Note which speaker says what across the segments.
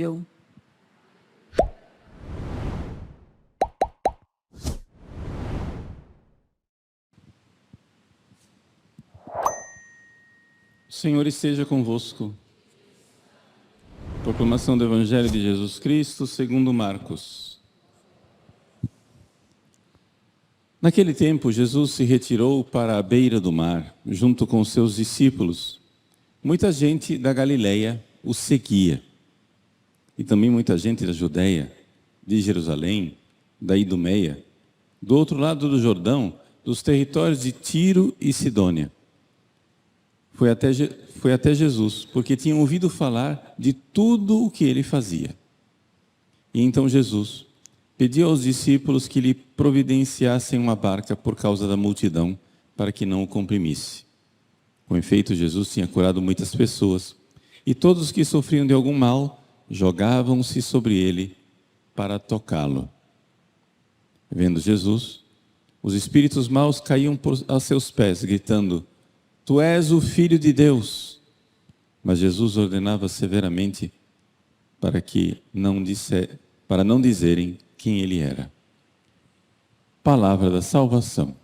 Speaker 1: Eu.
Speaker 2: O Senhor esteja convosco. Proclamação do Evangelho de Jesus Cristo segundo Marcos. Naquele tempo, Jesus se retirou para a beira do mar, junto com seus discípulos. Muita gente da Galileia o seguia. E também muita gente da Judeia, de Jerusalém, da Idumeia, do outro lado do Jordão, dos territórios de Tiro e Sidônia. Foi até Jesus, porque tinham ouvido falar de tudo o que ele fazia. E então Jesus pediu aos discípulos que lhe providenciassem uma barca por causa da multidão, para que não o comprimisse. Com efeito, Jesus tinha curado muitas pessoas, e todos os que sofriam de algum mal jogavam-se sobre ele para tocá-lo. Vendo Jesus, os espíritos maus caíam aos seus pés, gritando: Tu és o Filho de Deus. Mas Jesus ordenava severamente para não dizerem quem ele era. Palavra da salvação.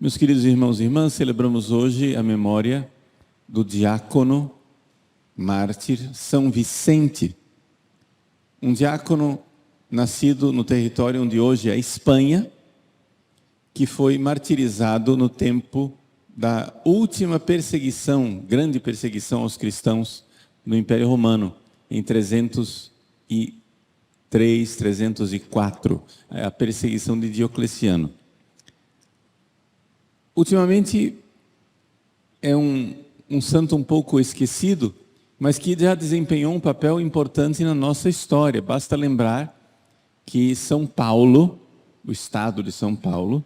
Speaker 2: Meus queridos irmãos e irmãs, celebramos hoje a memória do diácono mártir São Vicente. Um diácono nascido no território onde hoje é a Espanha, que foi martirizado no tempo da última perseguição, grande perseguição aos cristãos no Império Romano, em 303, 304, a perseguição de Diocleciano. Ultimamente é um santo um pouco esquecido, mas que já desempenhou um papel importante na nossa história. Basta lembrar que São Paulo, o estado de São Paulo,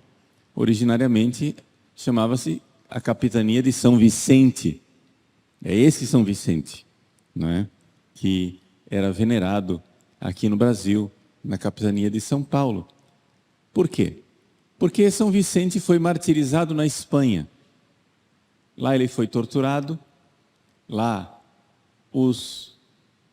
Speaker 2: originariamente chamava-se a capitania de São Vicente. É esse São Vicente, não é? Que era venerado aqui no Brasil, na capitania de São Paulo. Por quê? Porque São Vicente foi martirizado na Espanha. Lá ele foi torturado, lá os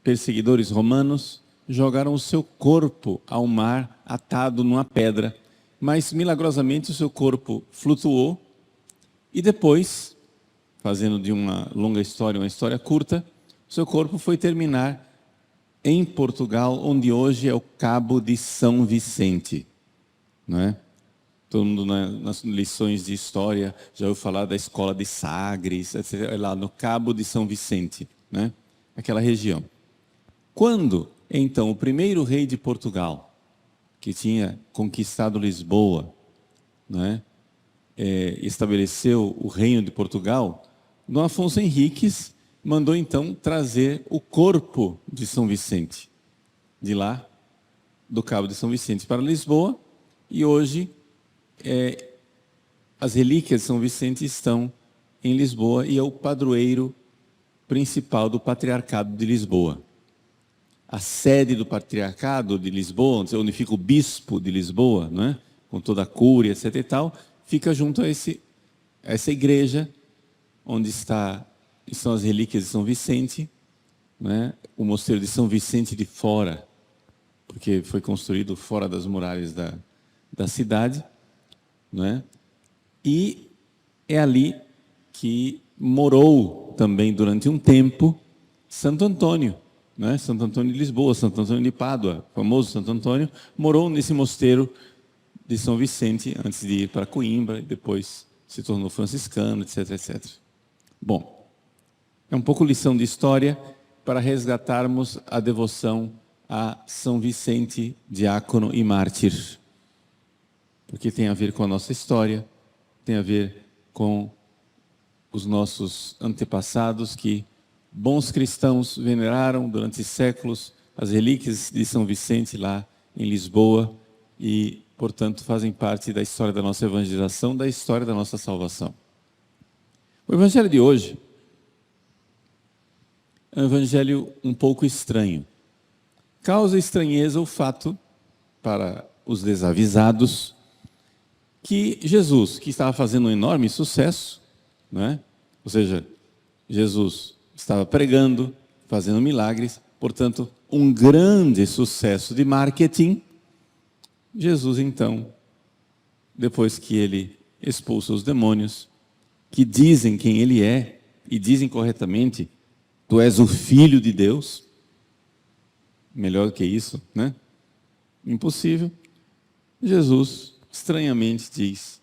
Speaker 2: perseguidores romanos jogaram o seu corpo ao mar atado numa pedra, mas milagrosamente o seu corpo flutuou e depois, fazendo de uma longa história uma história curta, o seu corpo foi terminar em Portugal, onde hoje é o Cabo de São Vicente, não é? Todo mundo nas lições de história já ouviu falar da escola de Sagres, etc., lá no Cabo de São Vicente, né? Aquela região. Quando, então, o primeiro rei de Portugal, que tinha conquistado Lisboa, né, estabeleceu o reino de Portugal, Dom Afonso Henriques mandou então trazer o corpo de São Vicente, de lá, do Cabo de São Vicente para Lisboa, e hoje as relíquias de São Vicente estão em Lisboa e é o padroeiro principal do Patriarcado de Lisboa. A sede do Patriarcado de Lisboa, onde fica o bispo de Lisboa, né, com toda a cúria, etc. e tal, fica junto a essa igreja onde estão as relíquias de São Vicente, né, o mosteiro de São Vicente de Fora, porque foi construído fora das muralhas da cidade. Né? E é ali que morou também durante um tempo Santo Antônio, né? Santo Antônio de Lisboa, Santo Antônio de Pádua, famoso Santo Antônio, morou nesse mosteiro de São Vicente antes de ir para Coimbra e depois se tornou franciscano, etc, etc. Bom, é um pouco lição de história para resgatarmos a devoção a São Vicente, diácono e mártir. Porque tem a ver com a nossa história, tem a ver com os nossos antepassados que bons cristãos veneraram durante séculos as relíquias de São Vicente lá em Lisboa e, portanto, fazem parte da história da nossa evangelização, da história da nossa salvação. O evangelho de hoje é um evangelho um pouco estranho. Causa estranheza o fato, para os desavisados, que Jesus, que estava fazendo um enorme sucesso, né? Ou seja, Jesus estava pregando, fazendo milagres, portanto, um grande sucesso de marketing. Jesus, então, depois que ele expulsa os demônios, que dizem quem ele é, e dizem corretamente, tu és o Filho de Deus, melhor do que isso, né? Impossível. Jesus, estranhamente, diz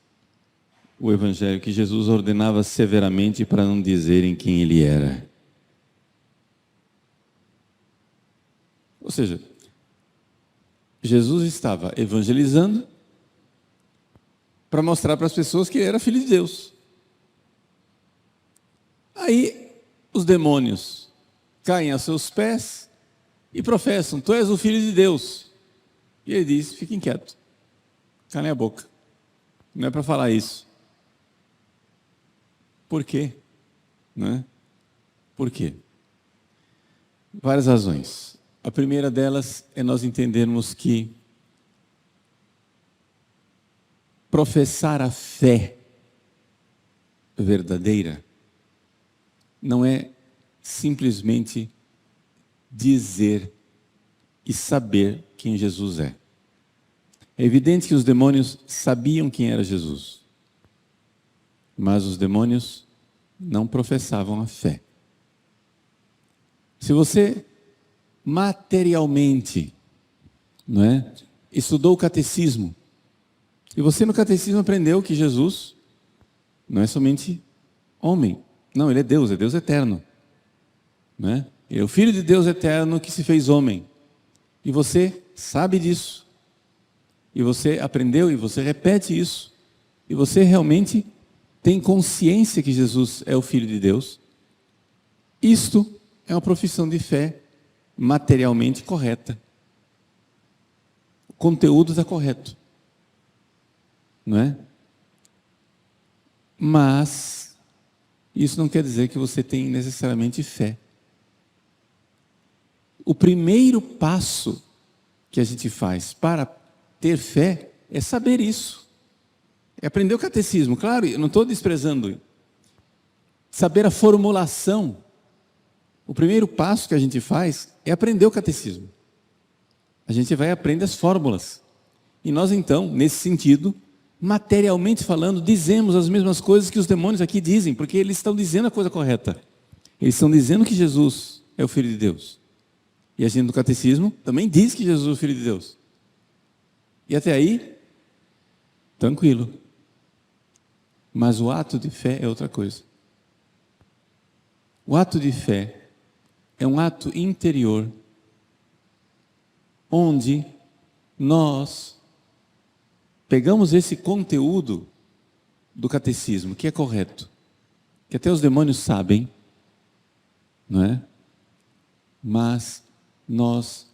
Speaker 2: o Evangelho que Jesus ordenava severamente para não dizerem quem ele era. Ou seja, Jesus estava evangelizando para mostrar para as pessoas que ele era Filho de Deus. Aí os demônios caem a seus pés e professam, tu és o Filho de Deus. E ele diz, fiquem quietos, calem a boca, não é para falar isso. Por quê? Né? Por quê? Várias razões. A primeira delas é nós entendermos que professar a fé verdadeira não é simplesmente dizer e saber quem Jesus é. É evidente que os demônios sabiam quem era Jesus, mas os demônios não professavam a fé. Se você materialmente, não é, estudou o catecismo, e você no catecismo aprendeu que Jesus não é somente homem, não, ele é Deus eterno, não é? Ele é o Filho de Deus eterno que se fez homem, e você sabe disso, e você aprendeu, e você repete isso, e você realmente tem consciência que Jesus é o Filho de Deus. Isto é uma profissão de fé materialmente correta. O conteúdo está correto, não é? Mas isso não quer dizer que você tem necessariamente fé. O primeiro passo que a gente faz para ter fé é saber isso. É aprender o catecismo. Claro, eu não estou desprezando. Saber a formulação. O primeiro passo que a gente faz é aprender o catecismo. A gente vai aprender as fórmulas. E nós então, nesse sentido, materialmente falando, dizemos as mesmas coisas que os demônios aqui dizem, porque eles estão dizendo a coisa correta. Eles estão dizendo que Jesus é o Filho de Deus. E a gente no catecismo também diz que Jesus é o Filho de Deus. E até aí, tranquilo. Mas o ato de fé é outra coisa. O ato de fé é um ato interior, onde nós pegamos esse conteúdo do catecismo, que é correto, que até os demônios sabem, não é? Mas nós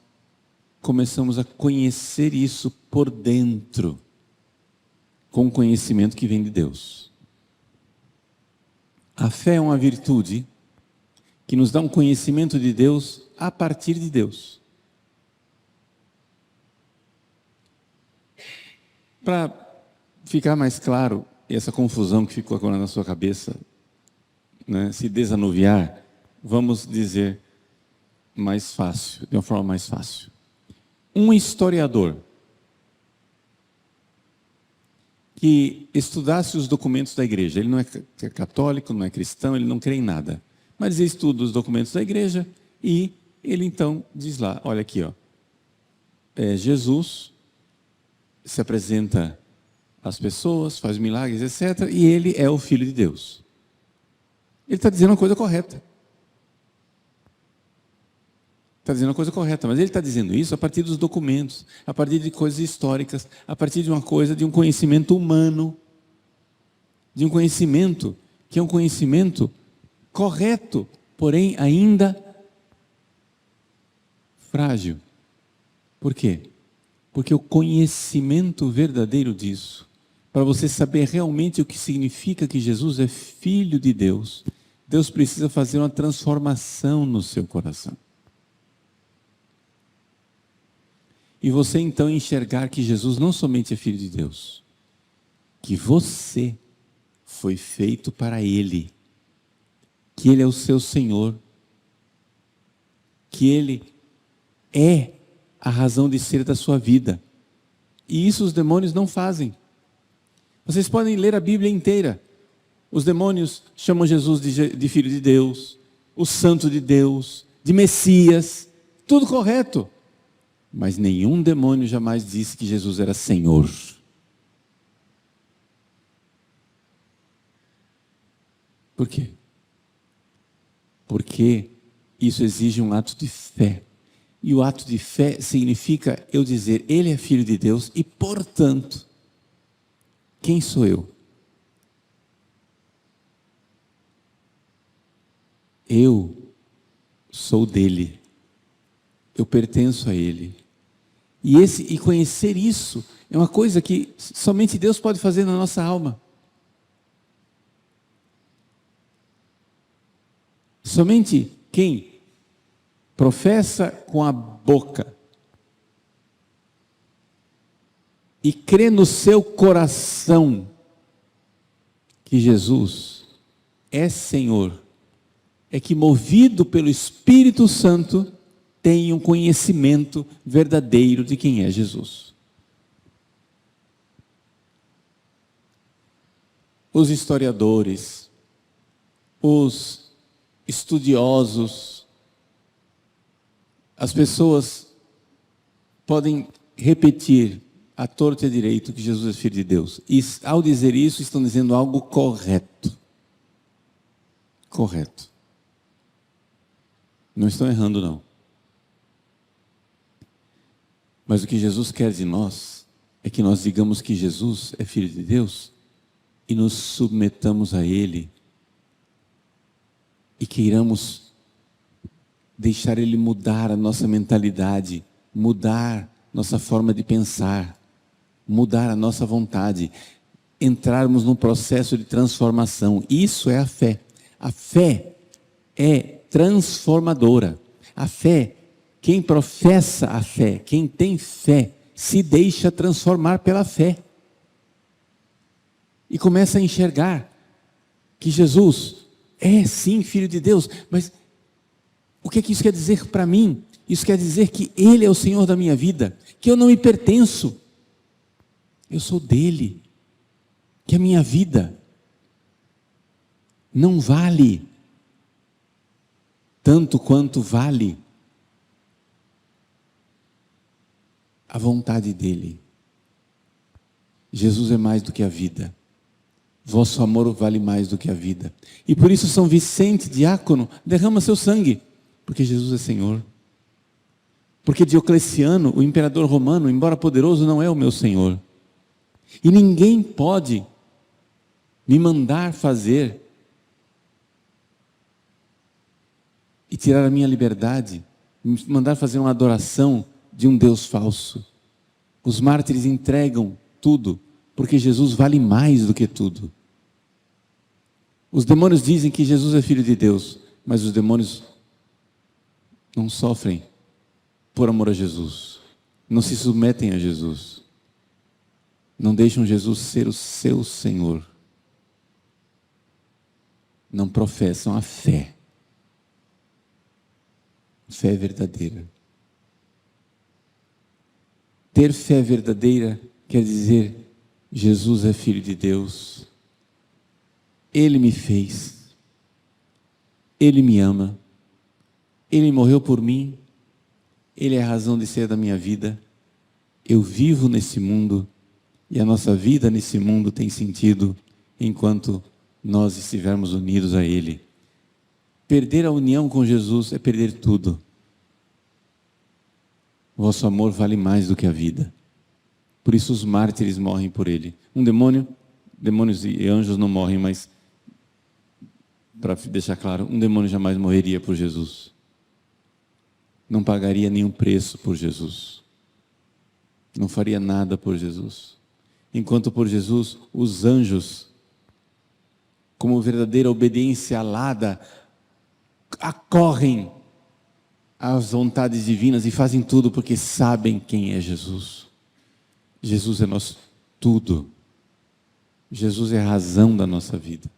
Speaker 2: começamos a conhecer isso por dentro, com o conhecimento que vem de Deus. A fé é uma virtude que nos dá um conhecimento de Deus a partir de Deus. Para ficar mais claro, essa confusão que ficou agora na sua cabeça, né, se desanuviar, vamos dizer mais fácil, de uma forma mais fácil. Um historiador que estudasse os documentos da igreja, ele não é católico, não é cristão, ele não crê em nada, mas ele estuda os documentos da igreja e ele então diz lá, olha aqui, ó, Jesus se apresenta às pessoas, faz milagres, etc., e ele é o Filho de Deus. Ele está dizendo a coisa correta. Está dizendo a coisa correta, mas ele está dizendo isso a partir dos documentos, a partir de coisas históricas, a partir de uma coisa, de um conhecimento humano, de um conhecimento que é um conhecimento correto, porém ainda frágil. Por quê? Porque o conhecimento verdadeiro disso, para você saber realmente o que significa que Jesus é Filho de Deus, Deus precisa fazer uma transformação no seu coração. E você então enxergar que Jesus não somente é Filho de Deus, que você foi feito para Ele, que Ele é o seu Senhor, que Ele é a razão de ser da sua vida. E isso os demônios não fazem. Vocês podem ler a Bíblia inteira. Os demônios chamam Jesus de Filho de Deus, o Santo de Deus, de Messias, tudo correto. Mas nenhum demônio jamais disse que Jesus era Senhor. Por quê? Porque isso exige um ato de fé. E o ato de fé significa eu dizer, Ele é Filho de Deus e, portanto, quem sou eu? Eu sou dele. Eu pertenço a Ele. E conhecer isso é uma coisa que somente Deus pode fazer na nossa alma. Somente quem professa com a boca e crê no seu coração que Jesus é Senhor, é que movido pelo Espírito Santo tem um conhecimento verdadeiro de quem é Jesus. Os historiadores, os estudiosos, as pessoas podem repetir à torta e à direito que Jesus é Filho de Deus. E ao dizer isso, estão dizendo algo correto. Correto. Não estão errando, não. Mas o que Jesus quer de nós é que nós digamos que Jesus é Filho de Deus e nos submetamos a Ele e queiramos deixar Ele mudar a nossa mentalidade, mudar nossa forma de pensar, mudar a nossa vontade, entrarmos num processo de transformação. Isso é a fé. A fé é transformadora. A fé, quem professa a fé, quem tem fé, se deixa transformar pela fé. E começa a enxergar que Jesus é sim Filho de Deus, mas o que isso quer dizer para mim? Isso quer dizer que Ele é o Senhor da minha vida, que eu não me pertenço, eu sou dele, que a minha vida não vale tanto quanto vale a vontade dele. Jesus é mais do que a vida. Vosso amor vale mais do que a vida. E por isso São Vicente, diácono, derrama seu sangue, porque Jesus é Senhor. Porque Diocleciano, o imperador romano, embora poderoso, não é o meu Senhor. E ninguém pode me mandar fazer e tirar a minha liberdade, me mandar fazer uma adoração de um Deus falso. Os mártires entregam tudo, porque Jesus vale mais do que tudo. Os demônios dizem que Jesus é Filho de Deus, mas os demônios não sofrem por amor a Jesus, não se submetem a Jesus, não deixam Jesus ser o seu Senhor, não professam a fé verdadeira. Ter fé verdadeira quer dizer, Jesus é Filho de Deus, Ele me fez, Ele me ama, Ele morreu por mim, Ele é a razão de ser da minha vida, eu vivo nesse mundo, e a nossa vida nesse mundo tem sentido enquanto nós estivermos unidos a Ele. Perder a união com Jesus é perder tudo. Vosso amor vale mais do que a vida. Por isso os mártires morrem por Ele. Demônios e anjos não morrem, mas, para deixar claro, um demônio jamais morreria por Jesus. Não pagaria nenhum preço por Jesus. não faria nada por Jesus. Enquanto por Jesus, os anjos, como verdadeira obediência alada, acorrem às vontades divinas e fazem tudo porque sabem quem é Jesus. Jesus é nosso tudo. Jesus é a razão da nossa vida.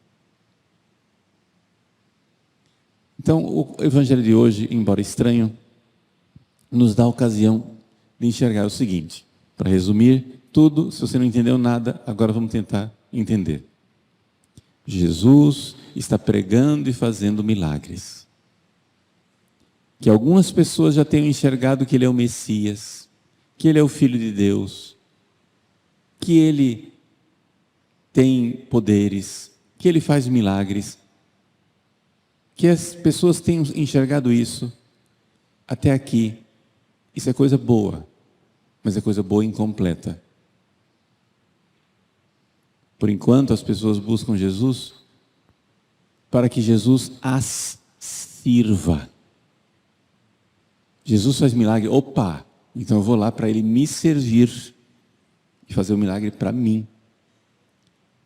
Speaker 2: Então, o Evangelho de hoje, embora estranho, nos dá a ocasião de enxergar o seguinte. Para resumir tudo, se você não entendeu nada, agora vamos tentar entender. Jesus está pregando e fazendo milagres. Que algumas pessoas já tenham enxergado que Ele é o Messias, que Ele é o Filho de Deus, que Ele tem poderes, que Ele faz milagres. Que as pessoas tenham enxergado isso até aqui. Isso é coisa boa, mas é coisa boa incompleta. Por enquanto, as pessoas buscam Jesus para que Jesus as sirva. Jesus faz milagre, opa, então eu vou lá para Ele me servir e fazer o milagre para mim.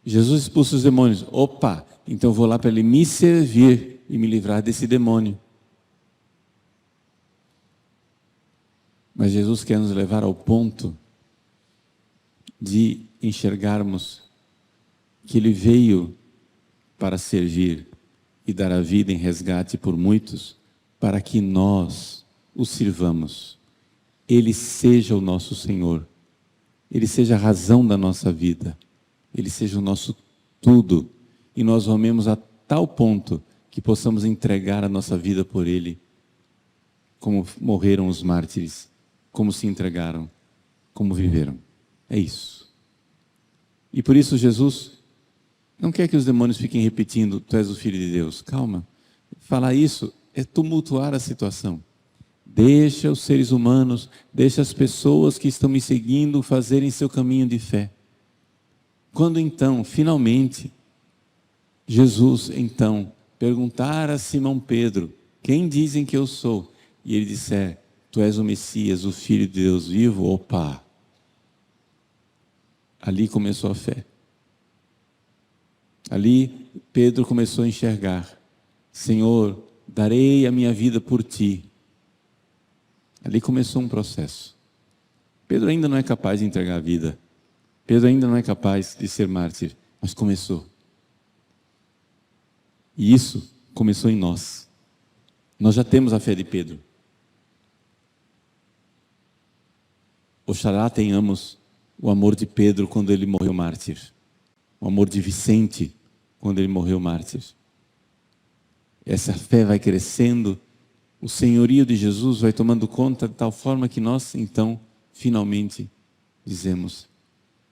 Speaker 2: Jesus expulsa os demônios, opa, então eu vou lá para Ele me servir e me livrar desse demônio. Mas Jesus quer nos levar ao ponto de enxergarmos que Ele veio para servir e dar a vida em resgate por muitos, para que nós o sirvamos. Ele seja o nosso Senhor, Ele seja a razão da nossa vida, Ele seja o nosso tudo, e nós o amemos a tal ponto que possamos entregar a nossa vida por Ele, como morreram os mártires, como se entregaram, como viveram. É isso. E por isso Jesus não quer que os demônios fiquem repetindo, tu és o Filho de Deus. Calma. Falar isso é tumultuar a situação. Deixa os seres humanos, deixa as pessoas que estão me seguindo fazerem seu caminho de fé. Quando então, finalmente, Jesus então perguntar a Simão Pedro, quem dizem que eu sou? E ele disser, tu és o Messias, o Filho de Deus vivo, opa! Ali começou a fé. Ali Pedro começou a enxergar, Senhor, darei a minha vida por ti. Ali começou um processo. Pedro ainda não é capaz de entregar a vida. Pedro ainda não é capaz de ser mártir, mas começou. E isso começou em nós. Nós já temos a fé de Pedro. Oxalá tenhamos o amor de Pedro quando ele morreu mártir. O amor de Vicente quando ele morreu mártir. Essa fé vai crescendo, o senhorio de Jesus vai tomando conta de tal forma que nós, então, finalmente dizemos,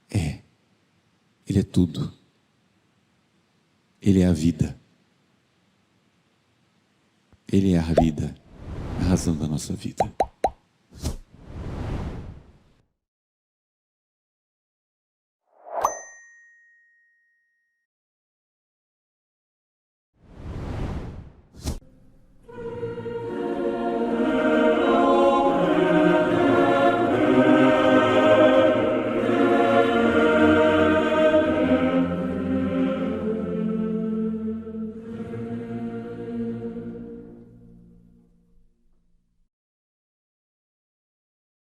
Speaker 2: Ele é tudo. Ele é a vida. Ele é a vida, a razão da nossa vida.